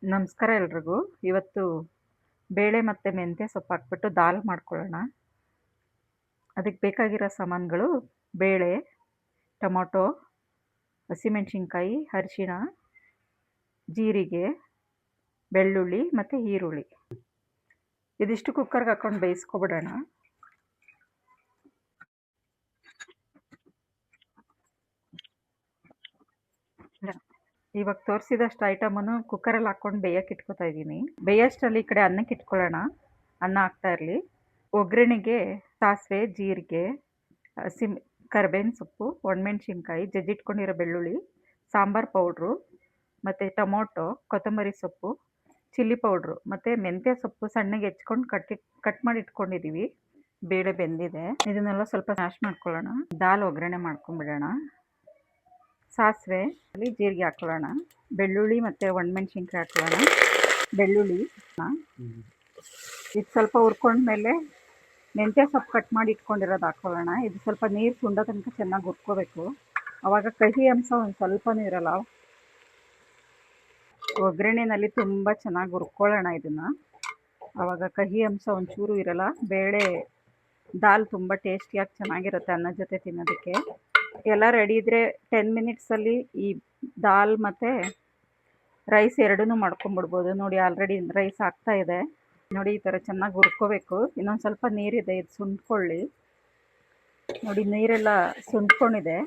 ನಮಸ್ಕಾರ ಎಲ್ರಿಗೂ. ಇವತ್ತು ಬೇಳೆ ಮತ್ತು ಮೆಂತ್ಯ ಸೊಪ್ಪು ಹಾಕ್ಬಿಟ್ಟು ದಾಲ್ ಮಾಡ್ಕೊಳ್ಳೋಣ. ಅದಕ್ಕೆ ಬೇಕಾಗಿರೋ ಸಾಮಾನುಗಳು: ಬೇಳೆ, ಟೊಮೊಟೊ, ಹಸಿಮೆಣಸಿನ್ಕಾಯಿ, ಅರಿಶಿಣ, ಜೀರಿಗೆ, ಬೆಳ್ಳುಳ್ಳಿ ಮತ್ತು ಈರುಳ್ಳಿ. ಇದಿಷ್ಟು ಕುಕ್ಕರ್ಗೆ ಹಾಕ್ಕೊಂಡು ಬೇಯಿಸ್ಕೊಬಿಡೋಣ. ಇವಾಗ ತೋರಿಸಿದಷ್ಟು ಐಟಮನ್ನು ಕುಕ್ಕರಲ್ಲಿ ಹಾಕ್ಕೊಂಡು ಬೇಯಕ್ಕೆ ಇಟ್ಕೊತಾ ಇದ್ದೀನಿ. ಬೇಯೋಷ್ಟರಲ್ಲಿ ಈ ಕಡೆ ಅನ್ನಕ್ಕೆ ಇಟ್ಕೊಳ್ಳೋಣ. ಅನ್ನ ಹಾಕ್ತಾ ಇರಲಿ. ಒಗ್ಗರಣೆಗೆ ಸಾಸಿವೆ, ಜೀರಿಗೆ, ಕರಿಬೇವಿನ ಸೊಪ್ಪು, ಒಣಮೆಣ್ಸಿನ್ಕಾಯಿ, ಜಜ್ಜಿಟ್ಕೊಂಡಿರೋ ಬೆಳ್ಳುಳ್ಳಿ, ಸಾಂಬಾರು ಪೌಡ್ರು ಮತ್ತು ಟೊಮೊಟೊ, ಕೊತ್ತಂಬರಿ ಸೊಪ್ಪು, ಚಿಲ್ಲಿ ಪೌಡ್ರು ಮತ್ತು ಮೆಂತ್ಯ ಸೊಪ್ಪು ಸಣ್ಣಗೆ ಹೆಚ್ಕೊಂಡು ಕಟ್ ಮಾಡಿ ಇಟ್ಕೊಂಡಿದ್ದೀವಿ. ಬೇಳೆ ಬೆಂದಿದೆ. ಇದನ್ನೆಲ್ಲ ಸ್ವಲ್ಪ ಮ್ಯಾಶ್ ಮಾಡ್ಕೊಳ್ಳೋಣ. ದಾಲ್ ಒಗ್ಗರಣೆ ಮಾಡ್ಕೊಂಡ್ಬಿಡೋಣ. ಸಾಸಿವೆ, ಜೀರಿಗೆ ಹಾಕೊಳ್ಳೋಣ. ಬೆಳ್ಳುಳ್ಳಿ ಮತ್ತು ಒಣಮೆಣ್ಸಿನ್ಕಾಯಿ ಹಾಕೊಳ್ಳೋಣ. ಬೆಳ್ಳುಳ್ಳಿ ಇದು ಸ್ವಲ್ಪ ಹುರ್ಕೊಂಡ್ಮೇಲೆ ಮೆಂತ್ಯ ಸೊಪ್ಪು ಕಟ್ ಮಾಡಿ ಇಟ್ಕೊಂಡಿರೋದು ಹಾಕೊಳ್ಳೋಣ. ಇದು ಸ್ವಲ್ಪ ನೀರು ಸುಂಡೋ ತನಕ ಚೆನ್ನಾಗಿ ಹುರ್ಕೋಬೇಕು. ಆವಾಗ ಕಹಿ ಅಂಶ ಒಂದು ಸ್ವಲ್ಪನೂ ಇರಲ್ಲ. ಒಗ್ಗರಣೆನಲ್ಲಿ ತುಂಬ ಚೆನ್ನಾಗಿ ಹುರ್ಕೊಳ್ಳೋಣ ಇದನ್ನು. ಆವಾಗ ಕಹಿ ಅಂಶ ಒಂಚೂರು ಇರಲ್ಲ. ಬೇಳೆ ದಾಲ್ ತುಂಬ ಟೇಸ್ಟಿಯಾಗಿ ಚೆನ್ನಾಗಿರುತ್ತೆ ಅನ್ನದ ಜೊತೆ ತಿನ್ನೋದಕ್ಕೆ. ಎಲ್ಲ ರೆಡಿ ಇದ್ದರೆ 10 ಮಿನಿಟ್ಸಲ್ಲಿ ಈ ದಾಲ್ ಮತ್ತು ರೈಸ್ ಎರಡೂ ಮಾಡ್ಕೊಂಬಿಡ್ಬೋದು. ನೋಡಿ, ಆಲ್ರೆಡಿ ರೈಸ್ ಆಗ್ತಾ ಇದೆ. ನೋಡಿ, ಈ ಥರ ಚೆನ್ನಾಗಿ ಹುರ್ಕೋಬೇಕು. ಇನ್ನೊಂದು ಸ್ವಲ್ಪ ನೀರಿದೆ, ಇದು ಸುಂಡ್ಕೊಳ್ಳಿ. ನೋಡಿ, ನೀರೆಲ್ಲ ಸುಂಡ್ಕೊಂಡಿದೆ.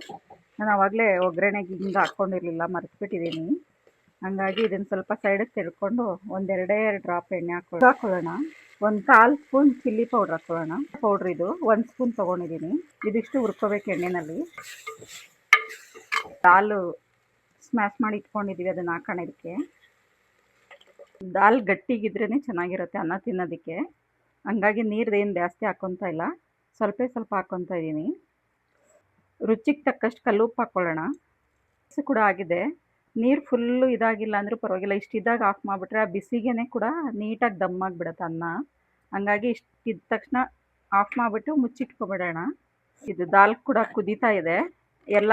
ನಾನು ಆವಾಗಲೇ ಒಗ್ಗರಣೆಗೆ ಹಿಂಗೆ ಹಾಕ್ಕೊಂಡಿರಲಿಲ್ಲ, ಮರೆತುಬಿಟ್ಟಿದ್ದೀನಿ. ಹಾಗಾಗಿ ಇದನ್ನು ಸ್ವಲ್ಪ ಸೈಡಿಗೆ ತೆಗೆದುಕೊಂಡು ಒಂದೆರಡೇ ಡ್ರಾಪ್ ಎಣ್ಣೆ ಹಾಕ್ಕೊಳ್ಳೋಣ. ಒಂದು 1/4 ಸ್ಪೂನ್ ಚಿಲ್ಲಿ ಪೌಡ್ರ್ ಹಾಕ್ಕೊಳ್ಳೋಣ. ಪೌಡ್ರ್ ಇದು 1 ಸ್ಪೂನ್ ತೊಗೊಂಡಿದ್ದೀನಿ. ಇದಿಷ್ಟು ಹುರ್ಕೋಬೇಕು ಎಣ್ಣೆಯಲ್ಲಿ. ದಾಲು ಸ್ಮ್ಯಾಶ್ ಮಾಡಿ ಇಟ್ಕೊಂಡಿದ್ದೀವಿ, ಅದನ್ನು ಹಾಕೋಣ ಇದಕ್ಕೆ. ದಾಲ್ ಗಟ್ಟಿಗಿದ್ರೇ ಚೆನ್ನಾಗಿರುತ್ತೆ ಅನ್ನ ತಿನ್ನೋದಕ್ಕೆ. ಹಂಗಾಗಿ ನೀರ್ದೇನು ಜಾಸ್ತಿ ಹಾಕ್ಕೊತಾ ಇಲ್ಲ, ಸ್ವಲ್ಪ ಹಾಕ್ಕೊತಾ ಇದ್ದೀನಿ. ರುಚಿಗೆ ತಕ್ಕಷ್ಟು ಕಲ್ಲುಪ್ಪು ಹಾಕ್ಕೊಳ್ಳೋಣ. ಕೂಡ ಆಗಿದೆ. ನೀರು ಫುಲ್ಲು ಇದಾಗಿಲ್ಲ ಅಂದರೂ ಪರವಾಗಿಲ್ಲ. ಇಷ್ಟಿದ್ದಾಗ ಆಫ್ ಮಾಡಿಬಿಟ್ರೆ ಆ ಬಿಸಿಗೇ ಕೂಡ ನೀಟಾಗಿ ದಮ್ಮಾಗಿಬಿಡುತ್ತೆ ಅನ್ನ. ಹಂಗಾಗಿ ಇಷ್ಟಿದ್ದ ತಕ್ಷಣ ಆಫ್ ಮಾಡಿಬಿಟ್ಟು ಮುಚ್ಚಿಟ್ಕೊಬಿಡೋಣ. ಇದು ದಾಲ್ ಕೂಡ ಕುದೀತಾ ಇದೆ. ಎಲ್ಲ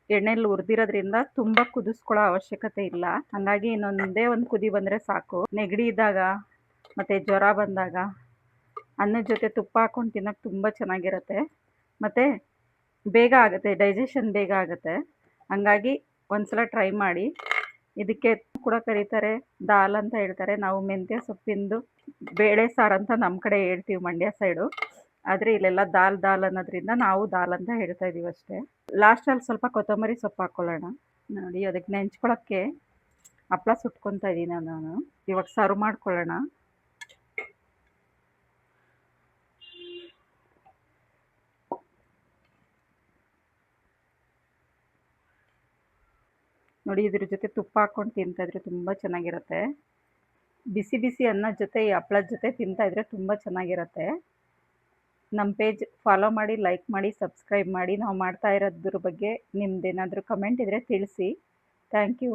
ಎಣ್ಣೆಲಿ ಹುರಿದಿರೋದ್ರಿಂದ ತುಂಬ ಕುದಿಸ್ಕೊಳ್ಳೋ ಅವಶ್ಯಕತೆ ಇಲ್ಲ. ಹಾಗಾಗಿ ಇನ್ನೊಂದೇ ಒಂದು ಕುದಿ ಬಂದರೆ ಸಾಕು. ನೆಗಡಿ ಇದ್ದಾಗ ಮತ್ತು ಜ್ವರ ಬಂದಾಗ ಅನ್ನದ ಜೊತೆ ತುಪ್ಪ ಹಾಕ್ಕೊಂಡು ತಿನ್ನೋಕ್ಕೆ ತುಂಬ ಚೆನ್ನಾಗಿರುತ್ತೆ. ಮತ್ತು ಬೇಗ ಆಗುತ್ತೆ, ಡೈಜೆಷನ್ ಬೇಗ ಆಗುತ್ತೆ. ಹಾಗಾಗಿ ಒಂದ್ಸಲ ಟ್ರೈ ಮಾಡಿ. ಇದಕ್ಕೆ ಕೂಡ ಕರೀತಾರೆ ದಾಲ್ ಅಂತ ಹೇಳ್ತಾರೆ. ನಾವು ಮೆಂತ್ಯ ಸೊಪ್ಪಿಂದು ಬೇಳೆ ಸಾರು ಅಂತ ನಮ್ಮ ಕಡೆ ಹೇಳ್ತೀವಿ, ಮಂಡ್ಯ ಸೈಡು. ಆದರೆ ಇಲ್ಲೆಲ್ಲ ದಾಲ್ ಅನ್ನೋದ್ರಿಂದ ನಾವು ದಾಲ್ ಅಂತ ಹೇಳ್ತಾ ಇದ್ದೀವಿ ಅಷ್ಟೇ. ಲಾಸ್ಟಲ್ಲಿ ಸ್ವಲ್ಪ ಕೊತ್ತಂಬರಿ ಸೊಪ್ಪು ಹಾಕ್ಕೊಳ್ಳೋಣ. ನೋಡಿ, ಅದಕ್ಕೆ ನೆಂಚ್ಕೊಳ್ಳೋಕ್ಕೆ ಹಪ್ಪಳ ಸುಟ್ಕೊತಾ ಇದ್ದೀನಿ ನಾನು. ಇವಾಗ ಸರ್ವ್ ಮಾಡ್ಕೊಳ್ಳೋಣ. ನೋಡಿ, ಇದ್ರ ಜೊತೆ ತುಪ್ಪ ಹಾಕ್ಕೊಂಡು ತಿಂತಾಯಿದ್ರೆ ತುಂಬ ಚೆನ್ನಾಗಿರುತ್ತೆ. ಬಿಸಿ ಬಿಸಿ ಅನ್ನದ ಜೊತೆ ಈ ಹಪ್ಳದ ಜೊತೆ ತಿಂತಾಯಿದ್ರೆ ತುಂಬ ಚೆನ್ನಾಗಿರುತ್ತೆ. ನಮ್ಮ ಪೇಜ್ ಫಾಲೋ ಮಾಡಿ, ಲೈಕ್ ಮಾಡಿ, ಸಬ್ಸ್ಕ್ರೈಬ್ ಮಾಡಿ. ನಾವು ಮಾಡ್ತಾ ಇರೋದ್ರ ಬಗ್ಗೆ ನಿಮ್ದೇನಾದರೂ ಕಮೆಂಟ್ ಇದ್ದರೆ ತಿಳಿಸಿ. Thank you.